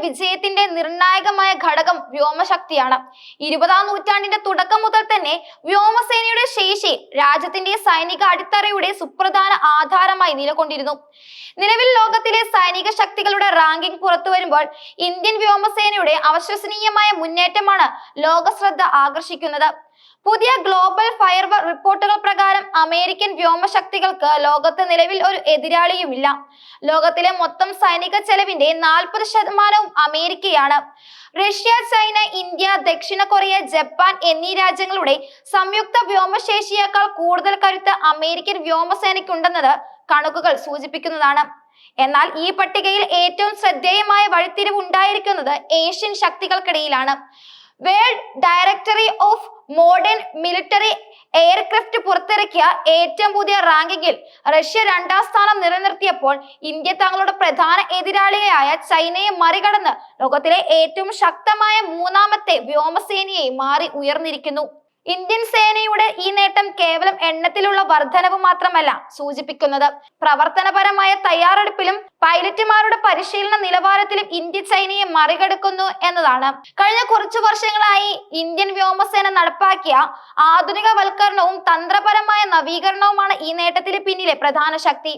വിജയത്തിന്റെ നിർണായകമായ ഘടകം വ്യോമശക്തിയാണ്. 20-ാം നൂറ്റാണ്ടിന്റെ തുടക്കം മുതൽ തന്നെ വ്യോമസേനയുടെ ശേഷി രാജ്യത്തിന്റെ സൈനിക അടിത്തറയുടെ സുപ്രധാന ആധാരമായി നിലകൊണ്ടിരുന്നു. നിലവിൽ ലോകത്തിലെ സൈനിക ശക്തികളുടെ റാങ്കിംഗ് പുറത്തു വരുമ്പോൾ ഇന്ത്യൻ വ്യോമസേനയുടെ അവിശ്വസനീയമായ മുന്നേറ്റമാണ് ലോക ശ്രദ്ധ ആകർഷിക്കുന്നത്. പുതിയ ഗ്ലോബൽ ഫയർവർ റിപ്പോർട്ടുകൾ പ്രകാരം അമേരിക്കൻ വ്യോമശക്തികൾക്ക് ലോകത്ത് നിലവിൽ ഒരു എതിരാളിയുമില്ല. ലോകത്തിലെ മൊത്തം സൈനിക ചെലവിന്റെ 40% അമേരിക്കയാണ്. റഷ്യ, ചൈന, ഇന്ത്യ, ദക്ഷിണ കൊറിയ, ജപ്പാൻ എന്നീ രാജ്യങ്ങളുടെ സംയുക്ത വ്യോമശേഷിയേക്കാൾ കൂടുതൽ കരുത്ത് അമേരിക്കൻ വ്യോമസേനയ്ക്കുണ്ടെന്നത് കണക്കുകൾ സൂചിപ്പിക്കുന്നതാണ്. എന്നാൽ ഈ പട്ടികയിൽ ഏറ്റവും ശ്രദ്ധേയമായ വഴിത്തിരിവ് ഉണ്ടായിരിക്കുന്നത് ഏഷ്യൻ ശക്തികൾക്കിടയിലാണ്. World directory of modern military aircraft പുറത്തിറക്കിയ ഏറ്റവും പുതിയ റാങ്കിങ്ങിൽ റഷ്യ 2-ാം സ്ഥാനം നിലനിർത്തിയപ്പോൾ ഇന്ത്യ തങ്ങളുടെ പ്രധാന എതിരാളിയായ ചൈനയെ മറികടന്ന് ലോകത്തിലെ ഏറ്റവും ശക്തമായ 3ാമത്തെ വ്യോമസേനയായി മാറി ഉയർന്നിരിക്കുന്നു. ഇന്ത്യൻ സേനയുടെ ഈ നേട്ടം കേവലം എണ്ണത്തിലുള്ള വർധനവ് മാത്രമല്ല സൂചിപ്പിക്കുന്നത്. പ്രവർത്തനപരമായ തയ്യാറെടുപ്പിലും പൈലറ്റുമാരുടെ പരിശീലന നിലവാരത്തിലും ഇന്ത്യ ചൈനയെ മറികടക്കുന്നു എന്നതാണ്. കഴിഞ്ഞ കുറച്ചു വർഷങ്ങളായി ഇന്ത്യൻ വ്യോമസേന നടപ്പാക്കിയ ആധുനികവൽക്കരണവും തന്ത്രപരമായ നവീകരണവുമാണ് ഈ നേട്ടത്തിന് പിന്നിലെ പ്രധാന ശക്തി.